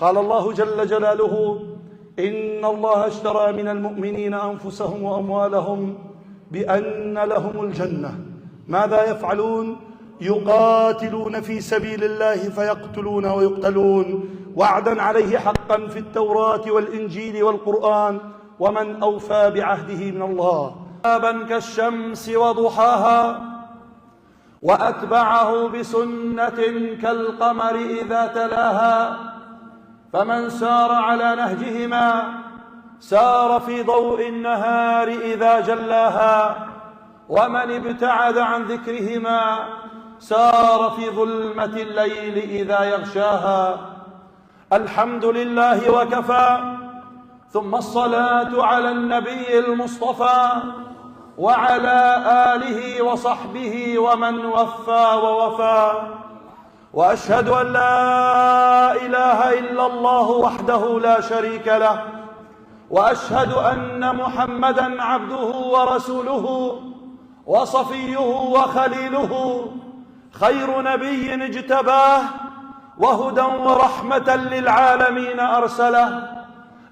قال الله جل جلاله: إن الله اشترى من المؤمنين أنفسهم وأموالهم بأن لهم الجنة. ماذا يفعلون؟ يقاتلون في سبيل الله فيقتلون ويقتلون، وعدا عليه حقا في التوراة والإنجيل والقرآن، ومن أوفى بعهده من الله. بابا كالشمس وضحاها، وأتبعه بسنة كالقمر إذا تلاها، فمن سار على نهجهما سار في ضوء النهار إذا جلاها، ومن ابتعد عن ذكرهما سار في ظلمة الليل إذا يغشاها. الحمد لله وكفى، ثم الصلاة على النبي المصطفى وعلى آله وصحبه ومن وفى ووفى. وأشهد أن لا إله إلا الله وحده لا شريك له، وأشهد أن محمدًا عبده ورسوله وصفيه وخليله، خير نبي اجتباه وهدى ورحمة للعالمين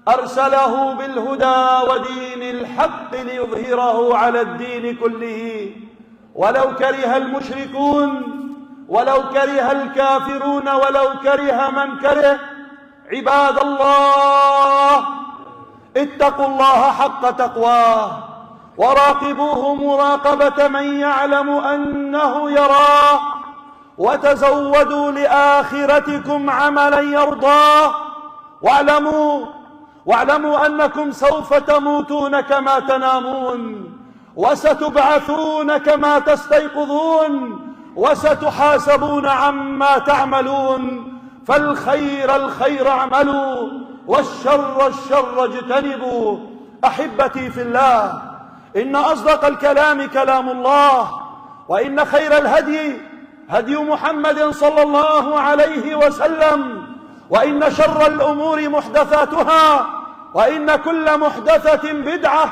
أرسله بالهدى ودين الحق ليظهره على الدين كله، ولو كره المشركون، ولو كره الكافرون، ولو كره من كره. عباد الله، اتقوا الله حق تقواه، وراقبوه مراقبة من يعلم أنه يراه، وتزودوا لآخرتكم عملا يرضاه. واعلموا أنكم سوف تموتون كما تنامون، وستبعثون كما تستيقظون، وستحاسبون عما تعملون. فالخير الخير اعملوا، والشر الشر اجتنبوا. أحبتي في الله، إن أصدق الكلام كلام الله، وإن خير الهدي هدي محمد صلى الله عليه وسلم، وإن شر الأمور محدثاتها، وإن كل محدثة بدعة،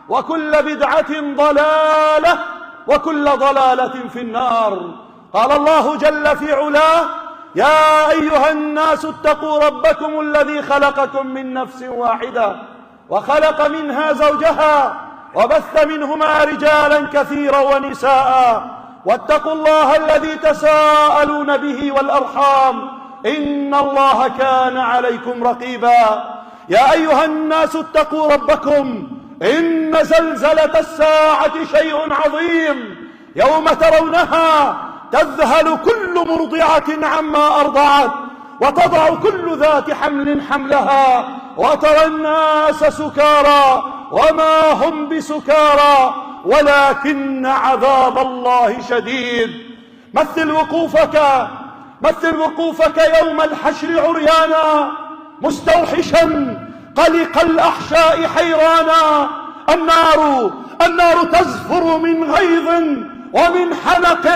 وكل بدعة ضلالة، وكل ضلالة في النار. قال الله جل في علاه: يا أيها الناس اتقوا ربكم الذي خلقكم من نفس واحدة، وخلق منها زوجها، وبث منهما رجالا كثيرا ونساء، واتقوا الله الذي تساءلون به والأرحام، إن الله كان عليكم رقيبا. يا أيها الناس اتقوا ربكم، إن زلزلة الساعة شيء عظيم، يوم ترونها تذهل كل مرضعة عما أرضعت، وتضع كل ذات حمل حملها، وترى الناس سكارى وما هم بسكارى ولكن عذاب الله شديد. مثل وقوفك يوم الحشر عريانا مستوحشا قلق الأحشاء حيرانا. النار تزفر من غيظ ومن حنق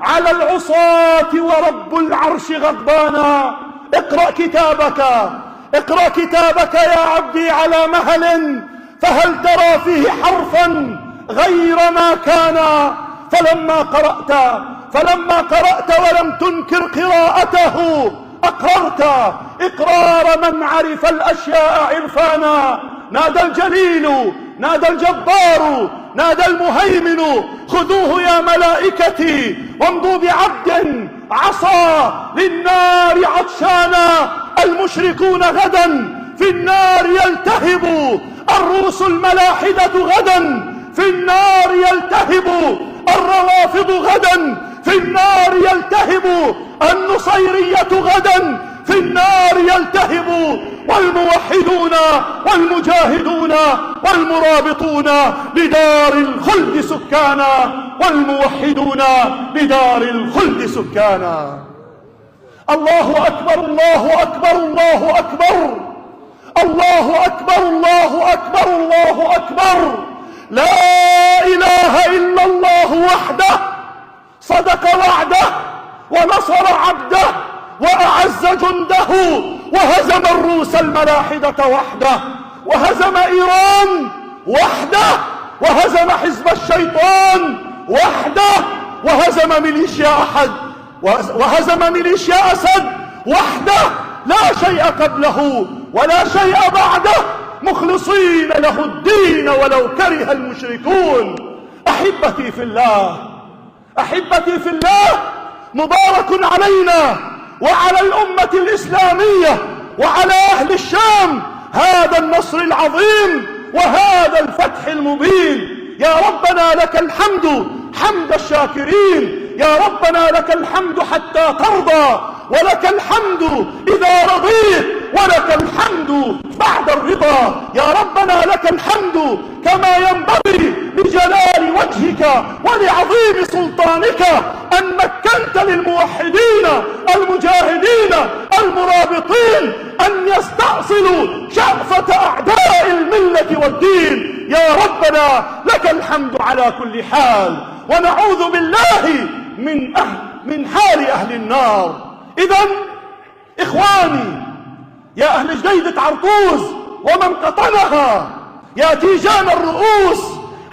على العصاة ورب العرش غضبانا. اقرأ كتابك يا عبدي على مهل، فهل ترى فيه حرفا غير ما كان؟ فلما قرأت ولم تنكر قراءته أقررت إقرار من عرف الأشياء عرفانا. نادى الجليل، نادى الجبار، نادى المهيمن: خذوه يا ملائكتي وامضوا بعبد عصى للنار عطشانا. المشركون غدا في النار يلتهب، الروس الملاحدة غدا في النار يلتهب، الروافض غدا في النار يلتهب، النصيرية غدا في النار يلتهب، والموحدون والمجاهدون والمرابطون لدار الخلد سكانا، والموحدون لدار الخلد سكانا. الله أكبر، الله أكبر، الله أكبر، الله أكبر، الله أكبر، الله أكبر. لا إله إلا الله وحده، صدق وعده ونصر عبده وأعز جنده، وهزم الروس الملاحدة وحده، وهزم إيران وحده، وهزم حزب الشيطان وحده، وهزم ميليشيا أسد وحده، لا شيء قبله ولا شيء بعده، مخلصين له الدين ولو كره المشركون. أحبتي في الله، أحبتي في الله، مبارك علينا وعلى الأمة الإسلامية وعلى أهل الشام هذا النصر العظيم وهذا الفتح المبين. يا ربنا لك الحمد حمد الشاكرين، يا ربنا لك الحمد حتى ترضى، ولك الحمد إذا رضيت، ولك الحمد بعد الرضا. يا ربنا لك الحمد كما ينبغي لجلال وجهك ولعظيم سلطانك أن مكنت للموحدين المجاهدين المرابطين أن يستأصلوا شأفة أعداء الملة والدين. يا ربنا لك الحمد على كل حال، ونعوذ بالله من حال أهل النار. إذن إخواني، يا أهل جديدة عرقوز ومن قطنها، يا تيجان الرؤوس،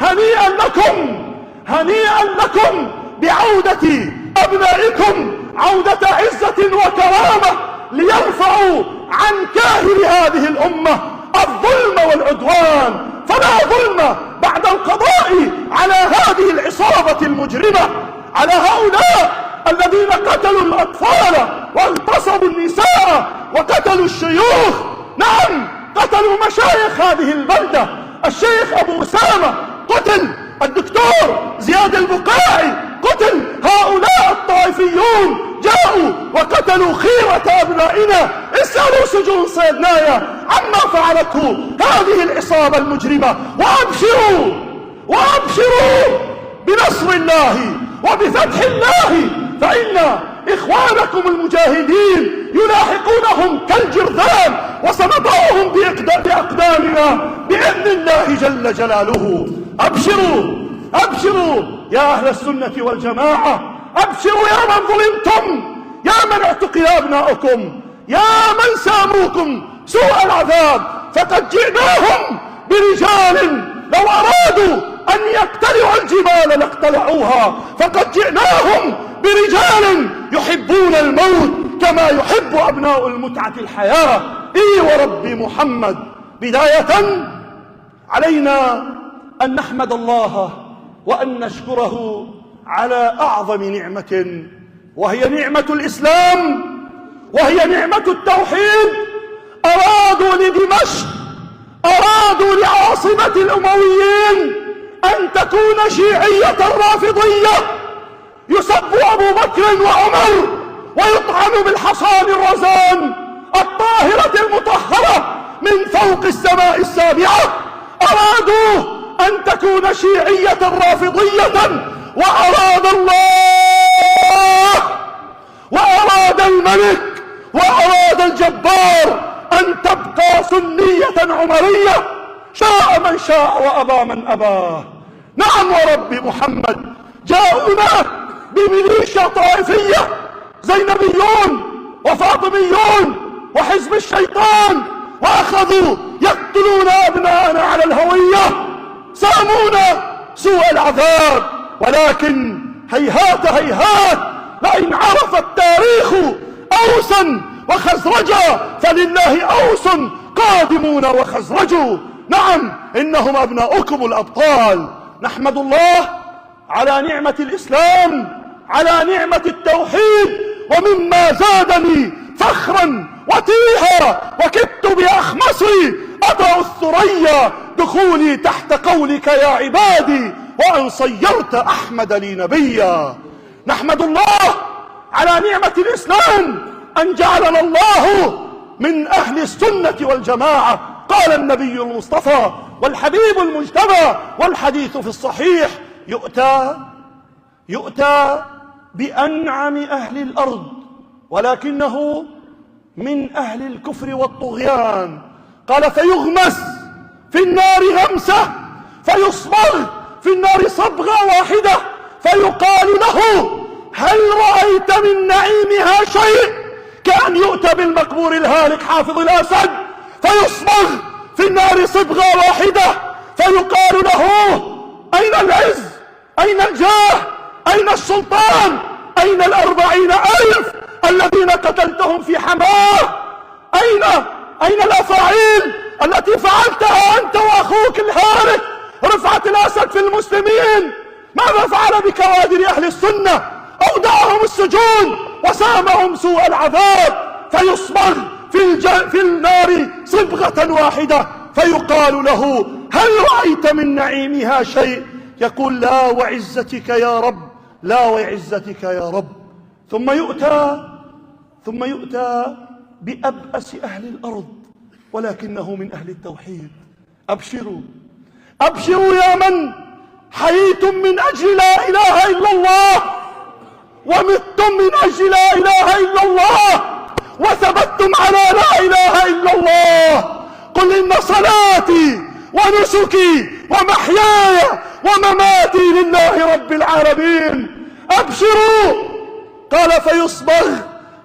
هنيئا لكم، هنيئا لكم بعودة أبنائكم عودة عزة وكرامة، ليرفعوا عن كاهل هذه الأمة الظلم والعدوان. فلا ظلم بعد القضاء على هذه العصابة المجرمة، على هؤلاء الذين قتلوا الأطفال واغتصبوا النساء وقتلوا الشيوخ. نعم، قتلوا مشايخ هذه البلدة، الشيخ أبو أسامة قتل، الدكتور زياد البقاعي قتل، هؤلاء الطائفيون جاءوا وقتلوا خيرة أبنائنا. اسألوا سجون صيدنايا عما فعلته هذه العصابة المجرمة. وأبشروا وأبشروا بنصر الله وبفتح الله، فإن إخوانكم المجاهدين يلاحقونهم كالجرذان، وسنضعهم بأقدامنا بإذن الله جل جلاله. أبشروا أبشروا يا أهل السنة والجماعة، أبشروا يا من ظلمتم، يا من اعتقل أبناؤكم، يا من ساموكم سوء العذاب. فقد جئناهم برجال لو أرادوا أن يقتلعوا الجبال لاقتلعوها. فقد جئناهم برجال يحبون الموت كما يحب أبناء المتعة الحياة. إي ورب محمد، بداية علينا أن نحمد الله وأن نشكره على أعظم نعمة، وهي نعمة الإسلام، وهي نعمة التوحيد. أرادوا لدمشق، أرادوا لعاصمة الأمويين أن تكون شيعية رافضية، يسب أبو بكر وعمر ويطعن بالحصان الرزان الطاهرة المطهرة من فوق السماء السابعة. أرادوا أن تكون شيعية رافضية، وأراد الله وأراد الملك وأراد الجبار أن تبقى سنية عمرية، شاء من شاء وأبى من أباه. نعم ورب محمد، جاءونا بميليشيا طائفية، زينبيون وفاطميون وحزب الشيطان، وأخذوا يقتلون أبناءنا على الهوية، سامونا سوء العذاب. ولكن هيهات هيهات، لئن عرف التاريخ أوسا وخزرجا فلله أوس قادمون وخزرج. نعم، إنهم أبناؤكم الأبطال. نحمد الله على نعمة الإسلام، على نعمة التوحيد. ومما زادني فخرا وتيها وكدت بأخمصي أضع الثريا دخولي تحت قولك يا عبادي، وأن صيرت أحمد لي نبيا. نحمد الله على نعمة الإسلام أن جعلنا الله من أهل السنة والجماعة. قال النبي المصطفى والحبيب المجتبى والحديث في الصحيح: يؤتى بأنعم أهل الأرض ولكنه من أهل الكفر والطغيان. قال: فيغمس في النار غمسة، فيصبغ في النار صبغة واحدة، فيقال له: هل رأيت من نعيمها شيء؟ كأن يؤتى بالمقبور الهالك حافظ الأسد، فيصبغ في النار صبغة واحدة، فيقال له: أين العز؟ أين الجاه؟ أين السلطان؟ أين 40,000 الذين قتلتهم في حماه؟ أين الأفاعيل التي فعلتها أنت وأخوك الهارث رفعة الأسد في المسلمين؟ ماذا فعل بكوادر أهل السنة؟ أودعهم السجون وسامهم سوء العذاب، فيصبغ في النار صبغة واحدة، فيقال له: هل رأيت من نعيمها شيء؟ يقول: لا وعزتك يا رب، لا وعزتك يا رب. ثم يؤتى بأبأس أهل الأرض ولكنه من أهل التوحيد. أبشروا يا من حييتم من أجل لا إله إلا الله، ومتم من أجل لا إله إلا الله، وثبتتم على لا إله إلا الله. قل إن صلاتي ونسكي ومحياي ومماتي لله رب العالمين. أبشروا. قال: فيصبغ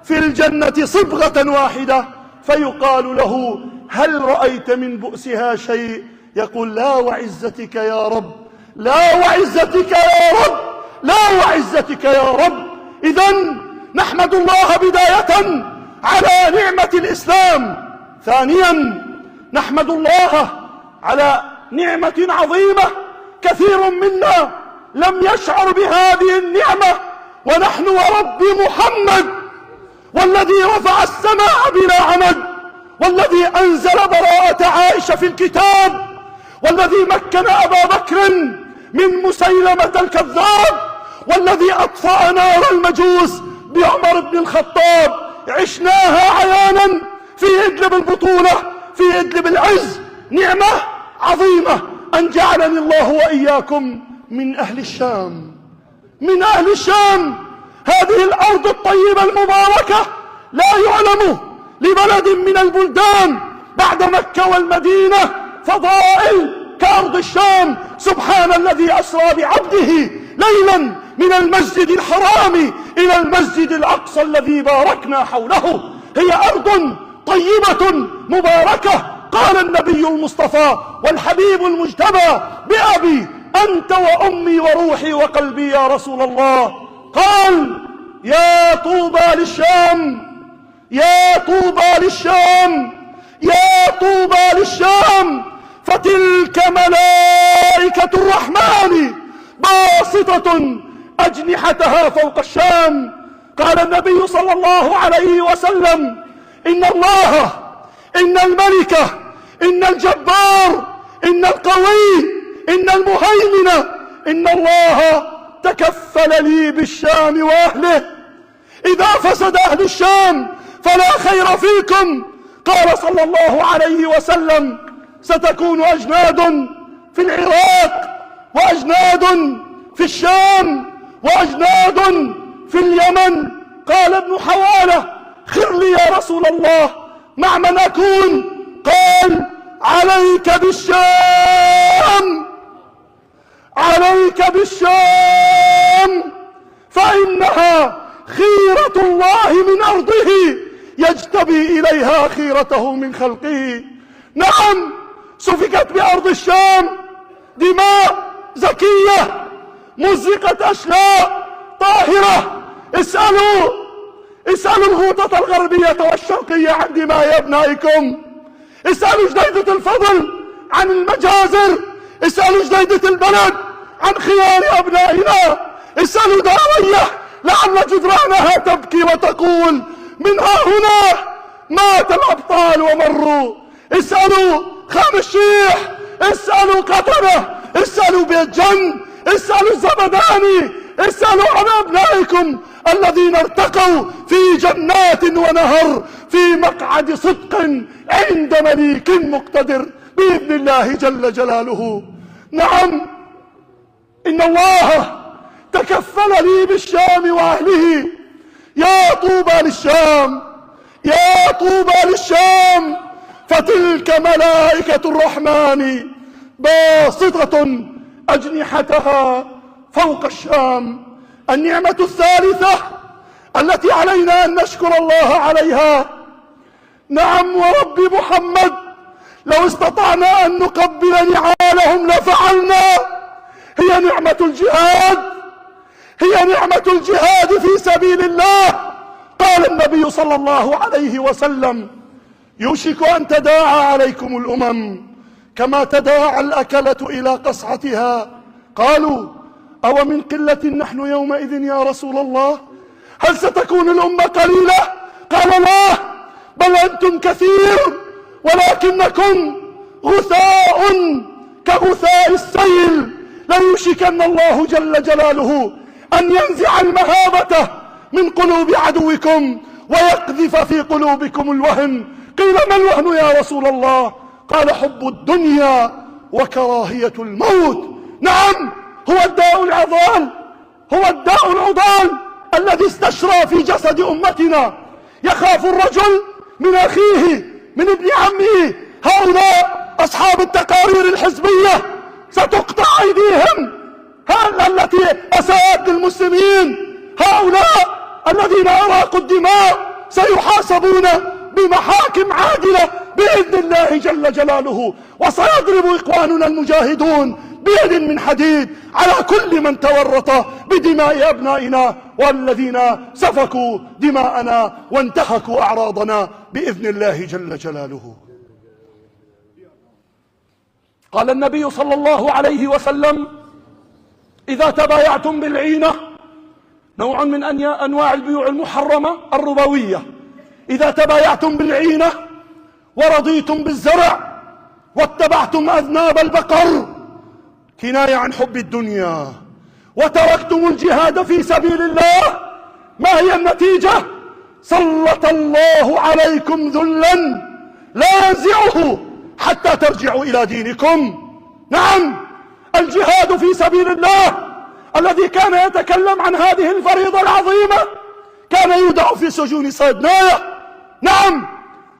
في الجنة صبغة واحدة، فيقال له: هل رأيت من بؤسها شيء؟ يقول: لا وعزتك يا رب، لا وعزتك يا رب، لا وعزتك يا رب. إذن نحمد الله بداية على نعمة الإسلام، ثانيا نحمد الله على نعمة عظيمة كثير منا لم يشعر بهذه النعمة، ونحن ورب محمد والذي رفع السماء بلا عمد، والذي أنزل براءة عائشة في الكتاب، والذي مكن أبا بكر من مسيلمة الكذاب، والذي أطفأ نار المجوس بعمر بن الخطاب. عشناها عيانا في إدلب البطولة، في إدلب العز. نعمة عظيمة أن جعلني الله وإياكم من أهل الشام، من أهل الشام. هذه الأرض الطيبة المباركة لا يعلم لبلد من البلدان بعد مكة والمدينة فضائل كأرض الشام. سبحان الذي أسرى بعبده ليلا من المسجد الحرام إلى المسجد الأقصى الذي باركنا حوله. هي أرض طيبة مباركة. قال النبي المصطفى والحبيب المجتبى: بأبي أنت وأمي وروحي وقلبي يا رسول الله. قال: يا طوبى للشام، يا طوبى للشام، يا طوبى للشام، فتلك ملائكة الرحمن باسطة أجنحتها فوق الشام. قال النبي صلى الله عليه وسلم: إن الله، إن الملك، إن الجبار، إن القوي، إن المهيمن، إن الله تكفل لي بالشام وأهله. إذا فسد أهل الشام فلا خير فيكم. قال صلى الله عليه وسلم: ستكون أجناد في العراق، وأجناد في الشام، وأجناد في اليمن. قال ابن حوالة: خر لي يا رسول الله، مع من أكون؟ قال: عليك بالشام، عليك بالشام، فإنها خيرة الله من أرضه يجتبي إليها خيرته من خلقه. نعم، سفكت بأرض الشام دماء زكية، مزقت أشلاء طاهرة. اسألوا الغوطة الغربية والشرقية عن دماء أبنائكم. اسألوا جديدة الفضل عن المجازر. اسألوا جديدة البلد عن خيار أبنائنا. اسألوا داوية لعل جدرانها تبكي وتقول: من ها هنا مات الأبطال ومروا. اسألوا خام الشيح، اسألوا قطرة، اسألوا بيت جن، اسألوا الزبداني، اسألوا عن أبنائكم الذين ارتقوا في جنات ونهر في مقعد صدق عند مليك مقتدر بإذن الله جل جلاله. نعم، إن الله تكفل لي بالشام وأهله. يا طوبى للشام، يا طوبى للشام، فتلك ملائكة الرحمن باسطة أجنحتها فوق الشام. النعمة الثالثة التي علينا أن نشكر الله عليها، نعم ورب محمد، لو استطعنا أن نقبل نعالهم لفعلنا، هي نعمة الجهاد، هي نعمة الجهاد في سبيل الله. قال النبي صلى الله عليه وسلم: يوشك أن تداعى عليكم الأمم كما تداعى الأكلة إلى قصعتها. قالوا: أو من قلة نحن يومئذ يا رسول الله؟ هل ستكون الأمة قليلة؟ قال: لا، بل أنتم كثير، ولكنكم غثاء كغثاء السيل. ليوشكن الله جل جلاله أن ينزع المهابة من قلوب عدوكم ويقذف في قلوبكم الوهن. قيل: ما الوهن يا رسول الله؟ قال: حب الدنيا وكراهية الموت. نعم، هو الداء العضال، هو الداء العضال الذي استشرى في جسد أمتنا. يخاف الرجل من أخيه، من ابن عمه. هؤلاء أصحاب التقارير الحزبية ستقطع أيديهم، التي أساءت للمسلمين. هؤلاء الذين أراقوا الدماء سيحاسبون بمحاكم عادلة بإذن الله جل جلاله. وسيضرب إخواننا المجاهدون بيد من حديد على كل من تورط بدماء أبنائنا والذين سفكوا دماءنا وانتهكوا أعراضنا بإذن الله جل جلاله. قال النبي صلى الله عليه وسلم: إذا تبايعتم بالعينة، نوع من أنواع البيوع المحرمة الربوية، إذا تبايعتم بالعينة ورضيتم بالزرع واتبعتم أذناب البقر، كناية عن حب الدنيا، وتركتم الجهاد في سبيل الله، ما هي النتيجة؟ سلط الله عليكم ذلا لا ينزعه حتى ترجعوا إلى دينكم. نعم، الجهاد في سبيل الله الذي كان يتكلم عن هذه الفريضة العظيمة كان يودع في سجون صيدنايا. نعم،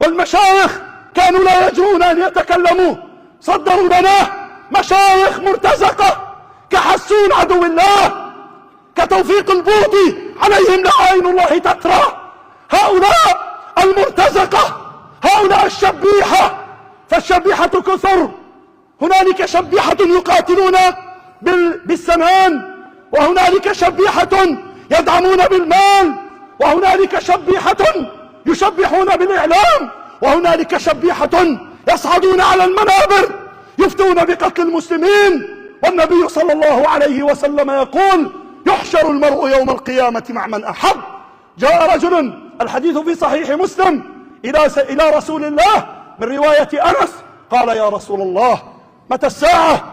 والمشايخ كانوا لا يجرؤون أن يتكلموا، صدروا لنا مشايخ مرتزقة كحسون عدو الله، كتوفيق البوطي عليهم لعائن الله تترى. هؤلاء المرتزقة، هؤلاء الشبيحة، فالشبيحة كثر. هنالك شبيحة يقاتلون بالسنان، وهنالك شبيحة يدعمون بالمال، وهنالك شبيحة يشبحون بالإعلام، وهنالك شبيحة يصعدون على المنابر يفتون بقتل المسلمين. والنبي صلى الله عليه وسلم يقول: يحشر المرء يوم القيامة مع من أحب. جاء رجل، الحديث في صحيح مسلم، إلى رسول الله من رواية أنس، قال: يا رسول الله، متى الساعة؟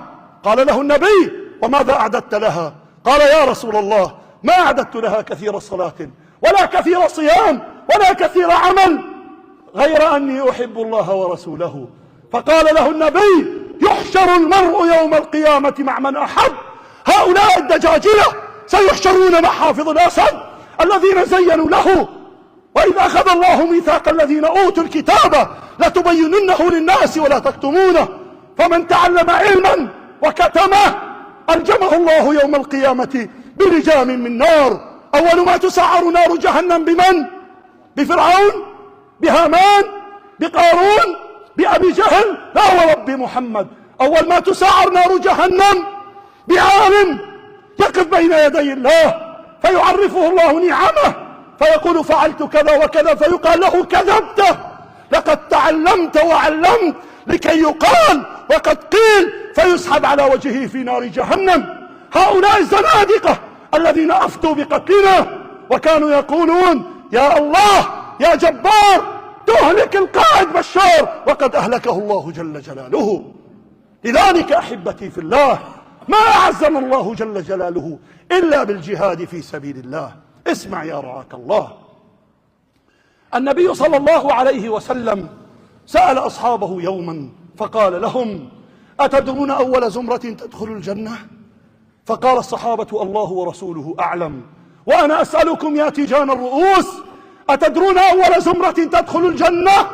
قال له النبي: وماذا أعددت لها؟ قال: يا رسول الله، ما أعددت لها كثير صلاة ولا كثير صيام ولا كثير عمل، غير أني أحب الله ورسوله. فقال له النبي: يحشر المرء يوم القيامة مع من أحب. هؤلاء الدجاجلة سيحشرون مع حافظ الأسد الذين زينوا له. وإذ أخذ الله ميثاق الذين أوتوا الكتاب لتبيننه للناس ولا تكتمونه، فمن تعلم علما وكتمه ألجمه الله يوم القيامة بلجام من نار. أول ما تسعر نار جهنم بمن؟ بفرعون؟ بهامان؟ بقارون؟ بأبي جهل؟ لا ورب محمد. أول ما تسعر نار جهنم بعالم يقف بين يدي الله فيعرفه الله نعمه فيقول: فعلت كذا وكذا، فيقال له: كذبت، لقد تعلمت وعلمت، لكي يقال وقد قيل، فيسحب على وجهه في نار جهنم. هؤلاء الزنادقة الذين أفتوا بقتلنا وكانوا يقولون: يا الله يا جبار تهلك القائد بشار، وقد أهلكه الله جل جلاله. لذلك أحبتي في الله، ما أعزنا الله جل جلاله إلا بالجهاد في سبيل الله. اسمع يا رعاك الله، النبي صلى الله عليه وسلم سأل أصحابه يوما فقال لهم: أتدرون أول زمرة تدخل الجنة؟ فقال الصحابة: الله ورسوله أعلم. وأنا أسألكم يا تيجان الرؤوس، أتدرون أول زمرة تدخل الجنة؟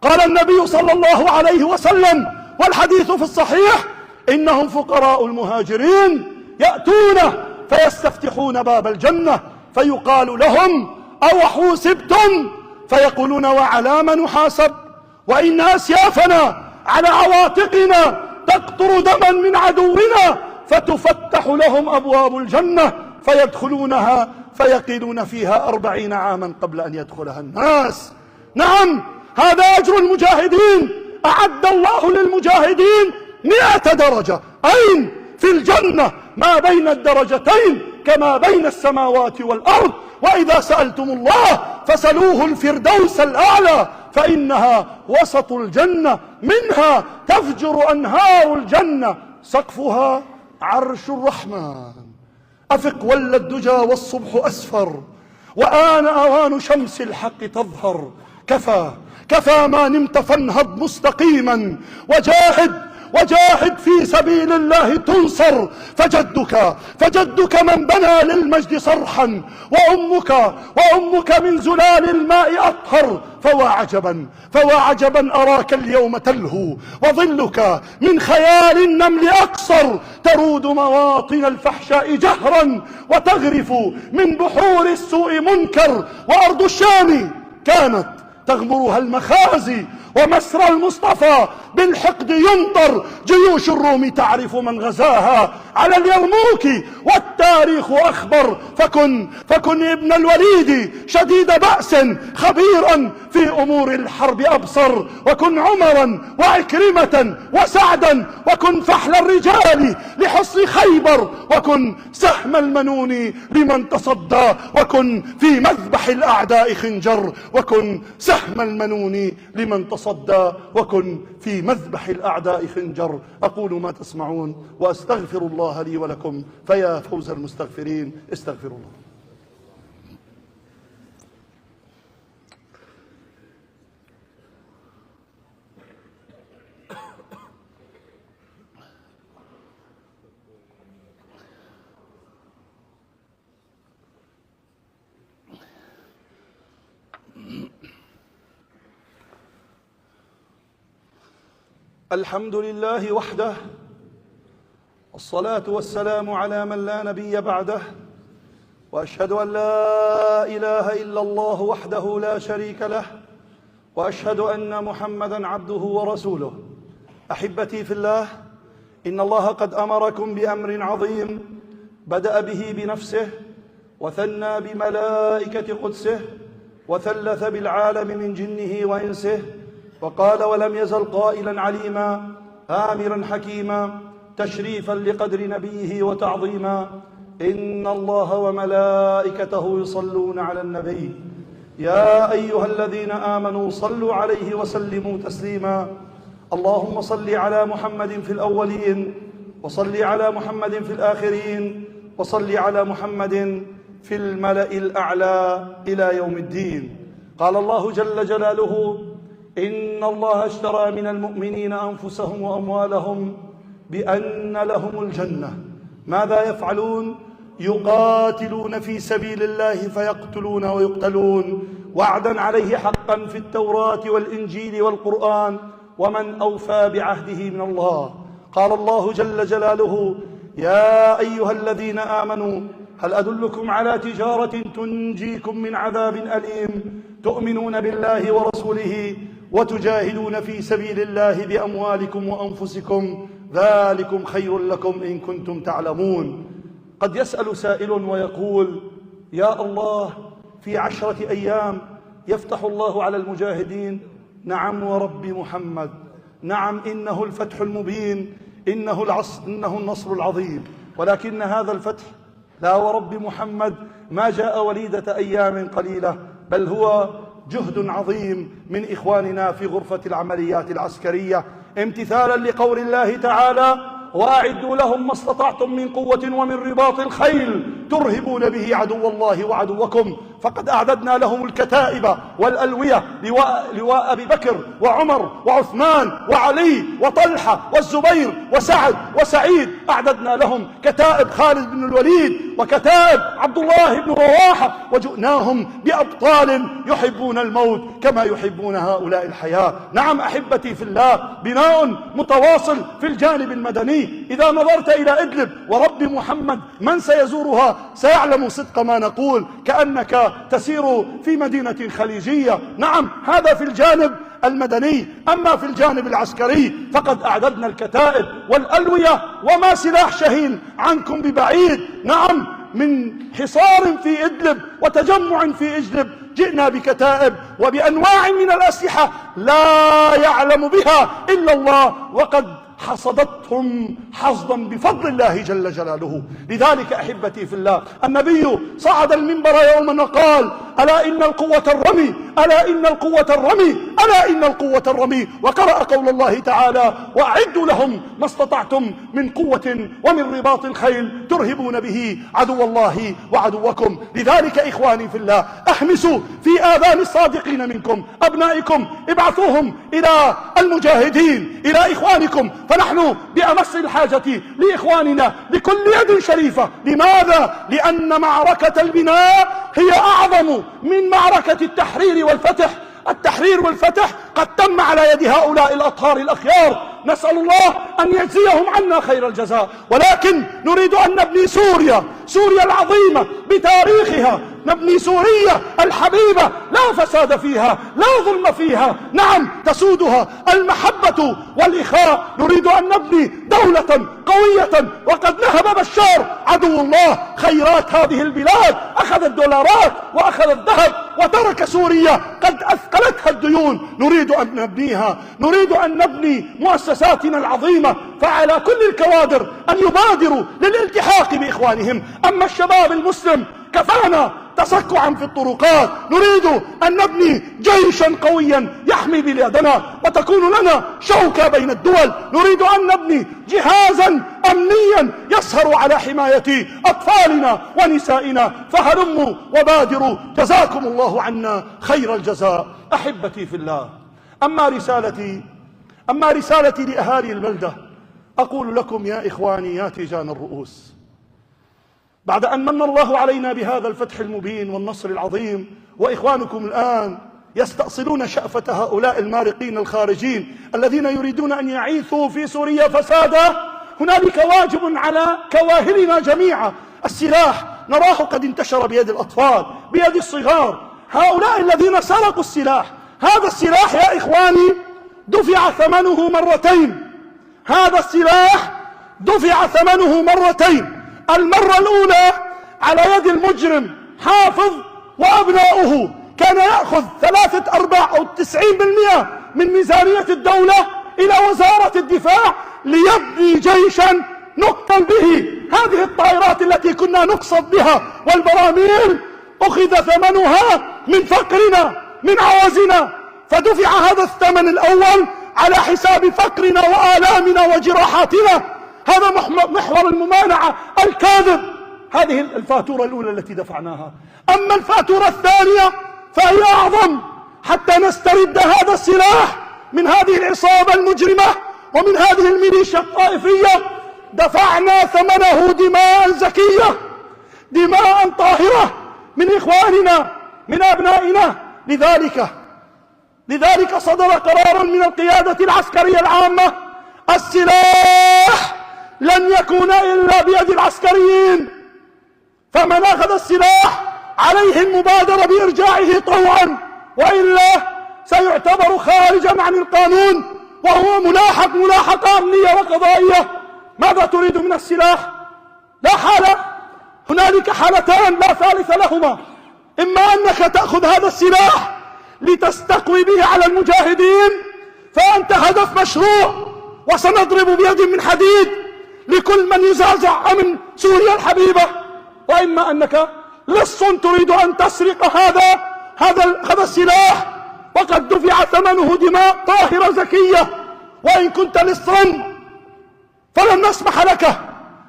قال النبي صلى الله عليه وسلم، والحديث في الصحيح: إنهم فقراء المهاجرين يأتون فيستفتحون باب الجنة فيقال لهم: أو حوسبتم؟ فيقولون: وعلى ما نحاسب؟ وإن أسيافنا على عواتقنا تقطر دما من عدونا، فتفتح لهم أبواب الجنة فيدخلونها فيقيلون فيها 40 عاما قبل أن يدخلها الناس. نعم، هذا أجر المجاهدين. أعد الله للمجاهدين 100 درجة. أين؟ في الجنة، ما بين الدرجتين كما بين السماوات والأرض. وإذا سألتم الله فسلوه الفردوس الأعلى فإنها وسط الجنة، منها تفجر أنهار الجنة، سقفها عرش الرحمن. أفق ولا الدجى والصبح أسفر، وآن أوان شمس الحق تظهر. كفى ما نمت فانهض مستقيما، وجاهد في سبيل الله تنصر. فجدك من بنى للمجد صرحا، وأمك من زلال الماء أطهر. فوا عجبا أراك اليوم تلهو، وظلك من خيال النمل أقصر. ترود مواطن الفحشاء جهرا، وتغرف من بحور السوء منكر. وأرض الشام كانت تغمرها المخازي، ومسرى المصطفى بالحقد يمطر. جيوش الروم تعرف من غزاها على اليرموك، والتاريخ أخبر. فكن ابن الوليد شديد بأس، خبيرا في أمور الحرب أبصر. وكن عمرا وعكرمة وسعدا، وكن فحل الرجال لحصن خيبر. وكن سهم المنون لمن تصدى، وكن في مذبح الأعداء خنجر. وكن سهم المنون لمن تصدى، وكن في مذبح الأعداء خنجر. أقول ما تسمعون وأستغفر الله لي ولكم، فيا فوز المستغفرين. استغفروا الله. الحمد لله وحده، والصلاة والسلام على من لا نبي بعده، وأشهد أن لا إله إلا الله وحده لا شريك له، وأشهد أن محمدًا عبده ورسوله. أحبتي في الله، إن الله قد أمركم بأمر عظيم بدأ به بنفسه، وثنى بملائكة قدسه، وثلث بالعالم من جنه وإنسه، وقال ولم يزل قائلا عليما آمرا حكيما، تشريفا لقدر نبيه وتعظيما. إن الله وملائكته يصلون على النبي، يا أيها الذين آمنوا صلوا عليه وسلموا تسليما. اللهم صل على محمد في الأولين، وصل على محمد في الآخرين، وصل على محمد في الملأ الأعلى إلى يوم الدين. قال الله جل جلاله: إن الله اشترى من المؤمنين أنفسهم وأموالهم بأن لهم الجنة. ماذا يفعلون؟ يقاتلون في سبيل الله فيقتلون ويقتلون، وعدا عليه حقا في التوراة والإنجيل والقرآن، ومن أوفى بعهده من الله. قال الله جل جلاله: يا أيها الذين آمنوا هل أدلكم على تجارة تنجيكم من عذاب أليم، تؤمنون بالله ورسوله وتجاهدون في سبيل الله بأموالكم وأنفسكم، ذلكم خير لكم إن كنتم تعلمون. قد يسأل سائل ويقول: يا الله، في 10 أيام يفتح الله على المجاهدين. نعم ورب محمد، نعم، إنه الفتح المبين، إنه النصر العظيم، ولكن هذا الفتح لا ورب محمد ما جاء وليدة أيام قليلة، بل هو جهد عظيم من إخواننا في غرفة العمليات العسكرية، امتثالا لقول الله تعالى: وأعدوا لهم ما استطعتم من قوة ومن رباط الخيل ترهبون به عدو الله وعدوكم. فقد أعددنا لهم الكتائب والألوية، لواء أبي بكر وعمر وعثمان وعلي وطلحة والزبير وسعد وسعيد. أعددنا لهم كتائب خالد بن الوليد وكتائب عبد الله بن رواحة، وجئناهم بأبطال يحبون الموت كما يحبون هؤلاء الحياة. نعم أحبتي في الله، بناء متواصل في الجانب المدني. إذا نظرت إلى إدلب ورب محمد، من سيزورها سيعلم صدق ما نقول، كأنك تسير في مدينة خليجية. نعم، هذا في الجانب المدني. أما في الجانب العسكري فقد أعددنا الكتائب والألوية، وما سلاح شهين عنكم ببعيد. نعم، من حصار في إدلب وتجمع في إدلب جئنا بكتائب وبأنواع من الأسلحة لا يعلم بها إلا الله، وقد حصدتهم حصدا بفضل الله جل جلاله. لذلك أحبتي في الله، النبي صعد المنبر يوما وقال: ألا إن القوة الرمي، ألا إن القوة الرمي، ألا إن القوة الرمي. وقرأ قول الله تعالى: وأعدوا لهم ما استطعتم من قوة ومن رباط الخيل ترهبون به عدو الله وعدوكم. لذلك إخواني في الله، أحمسوا في آذان الصادقين منكم، أبنائكم ابعثوهم إلى المجاهدين، إلى إخوانكم، فنحن بأمس الحاجة لإخواننا بكل يد شريفة. لماذا؟ لأن معركة البناء هي أعظم من معركة التحرير والفتح. التحرير والفتح قد تم على يد هؤلاء الأطهار الأخيار، نسأل الله أن يجزيهم عنا خير الجزاء، ولكن نريد أن نبني سوريا العظيمة بتاريخها، نبني سوريا الحبيبة لا فساد فيها، لا ظلم فيها، نعم تسودها المحبة والإخاء. نريد أن نبني دولة قوية، وقد نهب بشار عدو الله خيرات هذه البلاد، أخذ الدولارات وأخذ الذهب وترك سوريا قد أثقلتها الديون. نريد أن نبنيها، نريد أن نبني مؤسساتنا العظيمة. فعلى كل الكوادر أن يبادروا للالتحاق بإخوانهم. أما الشباب المسلم كفانا تسكعا في الطرقات، نريد أن نبني جيشا قويا يحمي بلادنا وتكون لنا شوكة بين الدول. نريد أن نبني جهازا أمنيا يسهر على حماية أطفالنا ونسائنا. فهلموا وبادروا، جزاكم الله عنا خير الجزاء. أحبتي في الله، أما رسالتي لأهالي البلدة، أقول لكم يا إخواني يا تيجان الرؤوس، بعد أن من الله علينا بهذا الفتح المبين والنصر العظيم، وإخوانكم الآن يستأصلون شأفة هؤلاء المارقين الخارجين الذين يريدون أن يعيثوا في سوريا فسادا، هنالك واجب على كواهلنا جميعا. السلاح نراه قد انتشر بيد الأطفال، بيد الصغار، هؤلاء الذين سرقوا السلاح. هذا السلاح يا إخواني دفع ثمنه مرتين، هذا السلاح دفع ثمنه مرتين. المرة الأولى على يد المجرم حافظ وأبناؤه، كان يأخذ 3/4 أو 90% من ميزانية الدولة إلى وزارة الدفاع ليبني جيشا نقتل به. هذه الطائرات التي كنا نقصد بها والبراميل أخذ ثمنها من فقرنا، من عوزنا، فدفع هذا الثمن الأول على حساب فقرنا وآلامنا وجراحاتنا. هذا محور الممانعة الكاذب. هذه الفاتورة الأولى التي دفعناها. أما الفاتورة الثانية فهي أعظم، حتى نسترد هذا السلاح من هذه العصابة المجرمة ومن هذه الميليشيا الطائفية. دفعنا ثمنه دماء زكية، دماء طاهرة من إخواننا، من أبنائنا. لذلك صدر قرار من القيادة العسكرية العامة: السلاح لن يكون إلا بيد العسكريين، فمن أخذ السلاح عليه المبادرة بإرجاعه طوعا، وإلا سيعتبر خارجا عن القانون وهو ملاحقة أمنية وقضائية. ماذا تريد من السلاح؟ لا حالة، هنالك حالتان لا ثالث لهما: إما أنك تأخذ هذا السلاح لتستقوي به على المجاهدين، فأنت هدف مشروع، وسنضرب بيد من حديد لكل من يزعزع أمن سوريا الحبيبة، وإما أنك لص تريد أن تسرق هذا السلاح، وقد دفع ثمنه دماء طاهرة زكية، وإن كنت لصا فلن نسمح لك.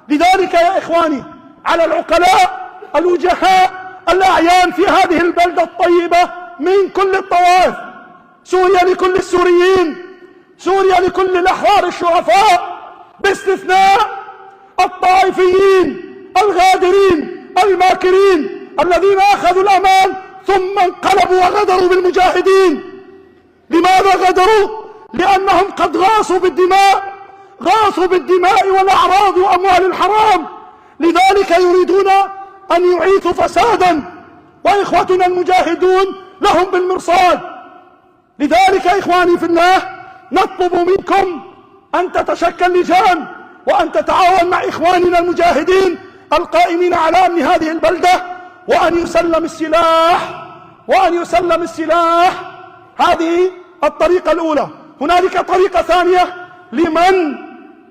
لذلك يا إخواني، على العقلاء الوجهاء الأعيان في هذه البلدة الطيبة من كل الطوائف، سوريا لكل السوريين، سوريا لكل الأحرار الشرفاء، باستثناء الطائفيين الغادرين الماكرين الذين أخذوا الأمان ثم انقلبوا وغدروا بالمجاهدين. لماذا غدروا؟ لأنهم قد غاصوا بالدماء والأعراض وأموال الحرام. لذلك يريدون أن يعيثوا فسادا، وإخوتنا المجاهدون لهم بالمرصاد. لذلك إخواني في الله، نطلب منكم أن تتشكل لجان وأن تتعاون مع إخواننا المجاهدين القائمين على أمن هذه البلدة، وأن يسلم السلاح وأن يسلم السلاح. هذه الطريقة الأولى. هنالك طريقة ثانية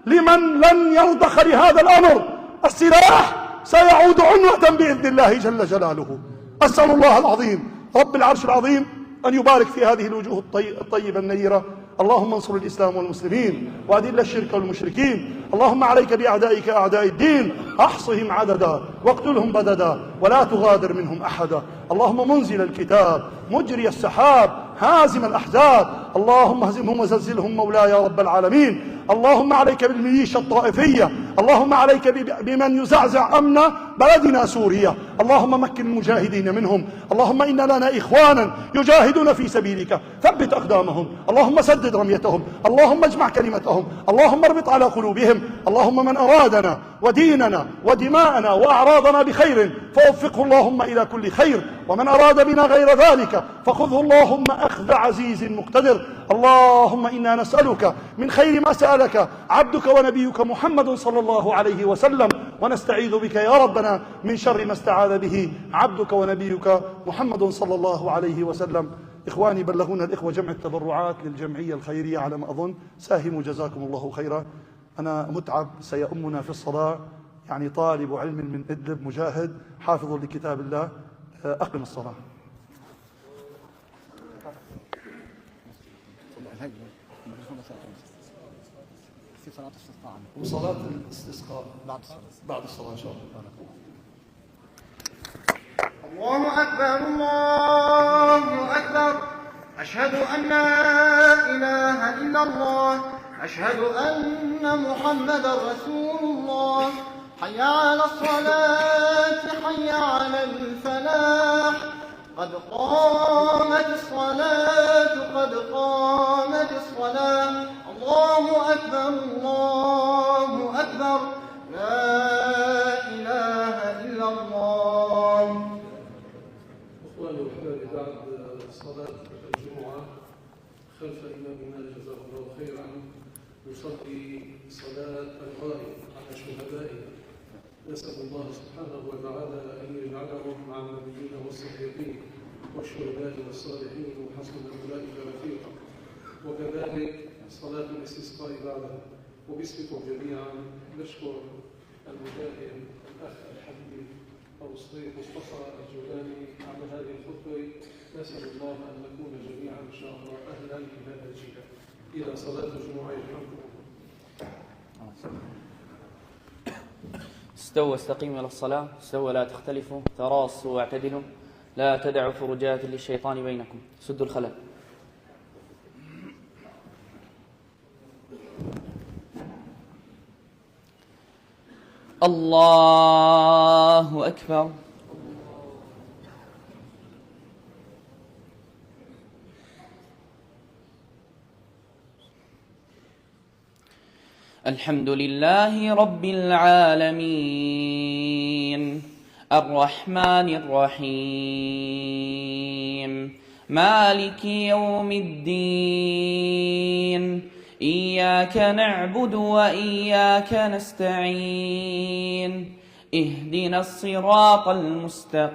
لمن لن يرضخ لهذا الأمر. السلاح سيعود عنوة بإذن الله جل جلاله. أسأل الله العظيم رب العرش العظيم أن يبارك في هذه الوجوه الطيبة النيرة. اللهم انصر الإسلام والمسلمين وأذل الشرك والمشركين. اللهم عليك بأعدائك أعداء الدين، أحصهم عددا واقتلهم بددا ولا تغادر منهم أحدا. اللهم منزل الكتاب، مجري السحاب، هازم الأحزاب، اللهم اهزمهم وزلزلهم مولاي يا رب العالمين. اللهم عليك بالميليشيا الطائفية، اللهم عليك بمن يزعزع أمن بلدنا سوريا، اللهم مكن المجاهدين منهم. اللهم إن لنا إخوانا يجاهدون في سبيلك، ثبت أقدامهم، اللهم سدد رميتهم، اللهم اجمع كلمتهم، اللهم اربط على قلوبهم. اللهم من أرادنا وديننا ودماءنا وأعراضنا بخير فوفقه اللهم إلى كل خير، ومن أراد بنا غير ذلك فخذه اللهم أخذ عزيز مقتدر. اللهم إنا نسألك من خير ما سألك عبدك ونبيك محمد صلى الله عليه وسلم، ونستعيذ بك يا ربنا من شر ما استعاذ به عبدك ونبيك محمد صلى الله عليه وسلم. إخواني، بلغونا الإخوة جمع التبرعات للجمعية الخيرية على ما أظن. ساهموا جزاكم الله خيرا. أنا متعب، سيؤمنا في الصلاة يعني طالب علم من إدلب مجاهد حافظ لكتاب الله. أقم الصلاة. في صلاة الاستسقاء وصلاة الاستسقاء بعد الصلاة إن شاء الله. الله أكبر الله أكبر. أشهد أن لا إله إلا الله. أشهد أن محمدا رسول الله. حي على الصلاة، حي على الفلاح. قد قامت الصلاة، قد قامت الصلاة. الله أكبر الله أكبر. لا إله إلا الله. إخواني وأحبابي، بعد صلاة الجمعة خلف إمامنا جزاه الله خيرا نصلي صلاة الغائب على شهدائنا. نسأل الله سبحانه وتعالى أن يجعلهم مع النبيين والصديقين والشهداء والصالحين وحسن أولئك رفيقا. وكذلك صلاة الاستسقاء بعدها. وباسمكم جميعا نشكر المجاهد الأخ الحبيب أبو الصيد مصطفى الجولاني على هذه الخطبة. نسأل الله أن نكون جميعا إن شاء الله أهلا لهذا الجهاد. إلى صلاة الجمعة يرحمكم الله. استووا واستقيموا إلى الصلاة، استووا لا تختلفوا، تراصوا واعتدلوا، لا تدعوا فرجات للشيطان بينكم، سدوا الخلل. الله أكبر. الحمد لله رب العالمين، الرحمن الرحيم، مالك يوم الدين، إياك نعبد وإياك نستعين، اهدنا الصراط المستقيم،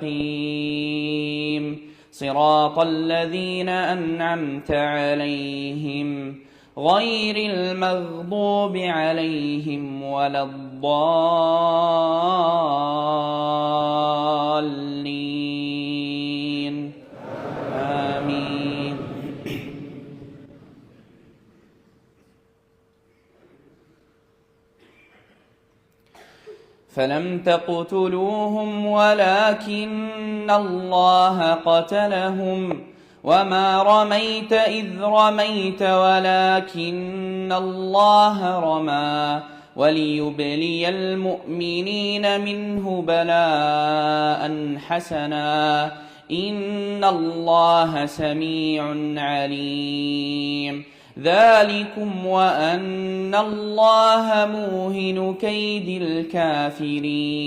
صراط الذين أنعمت عليهم غير المغضوب عليهم ولا الضالين. آمين. فلم تقتلوهم ولكن الله قتلهم وما رميت إذ رميت ولكن الله رمى وليبلي المؤمنين منه بلاء حسنا إن الله سميع عليم. ذلكم وأن الله موهن كيد الكافرين.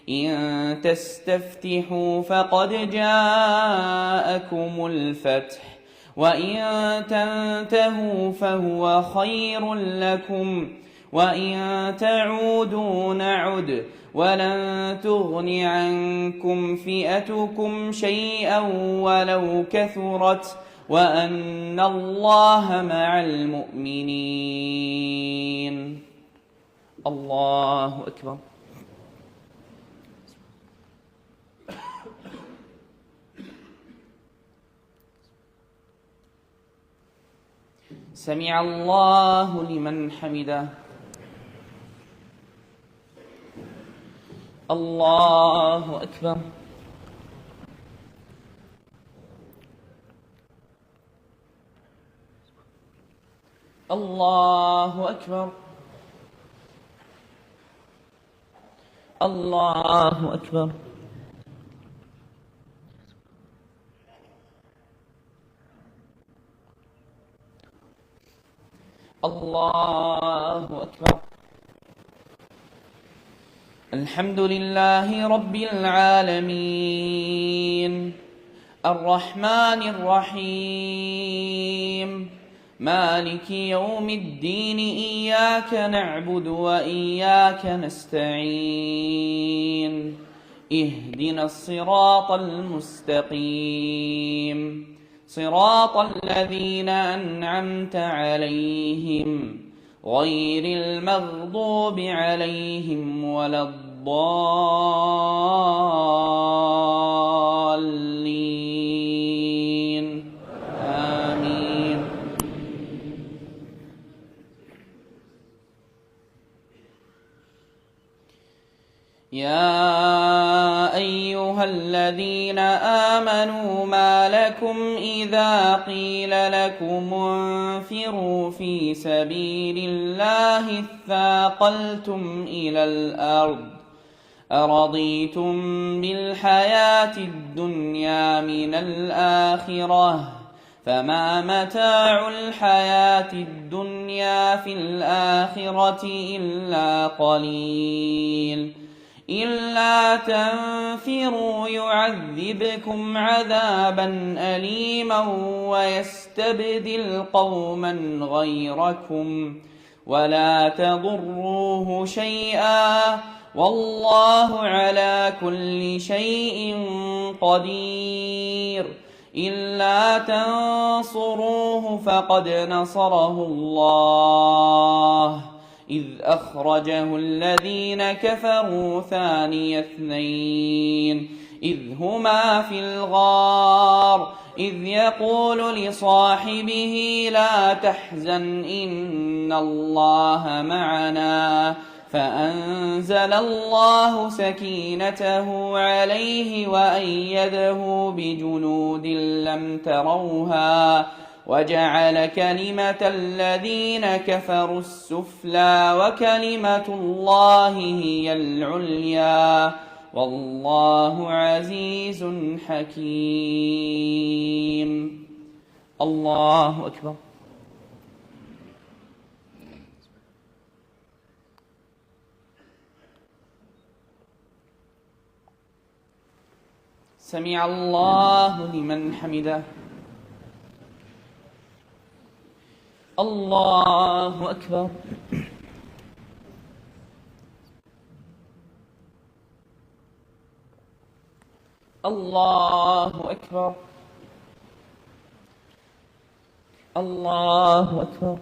إن تستفتحوا فقد جاءكم الفتح وإن تنتهوا فهو خير لكم وإن تعودوا نعد ولن تغن عنكم فئتكم شيئا ولو كثرت وأن الله مع المؤمنين. الله أكبر. سمع الله لمن حمده. الله أكبر. الله أكبر. الله أكبر. الله أكبر. الحمد لله رب العالمين الرحمن الرحيم مالك يوم الدين إياك نعبد وإياك نستعين اهدنا الصراط المستقيم صراط الذين أنعمت عليهم غير المغضوب عليهم ولا الضالين آمين. يا أيها الذين آمنوا ما لكم إذا قيل لكم انفروا في سبيل الله اثاقلتم إلى الأرض أرضيتم بالحياة الدنيا من الآخرة فما متاع الحياة الدنيا في الآخرة إلا قليل إلا تنفروا يعذبكم عذابا أليما ويستبدل قوما غيركم ولا تضروه شيئا والله على كل شيء قدير. إلا تنصروه فقد نصره الله إذ أخرجه الذين كفروا ثاني اثنين إذ هما في الغار إذ يقول لصاحبه لا تحزن إن الله معنا فأنزل الله سكينته عليه وأيده بجنود لم تروها وجعل كلمة الذين كفروا السفلى وكلمة الله هي العليا والله عزيز حكيم. الله أكبر. سمع الله لمن حمده. الله أكبر. الله أكبر. الله أكبر.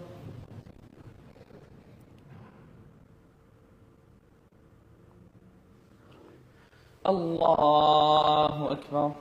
الله أكبر.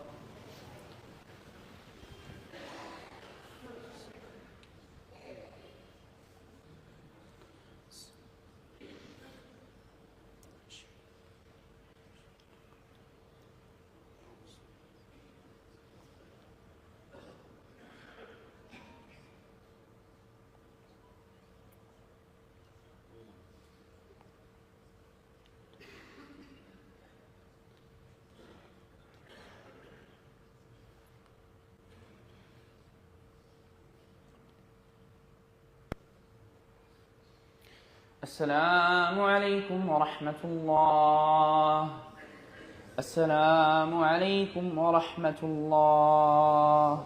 السلام عليكم ورحمة الله. السلام عليكم ورحمة الله.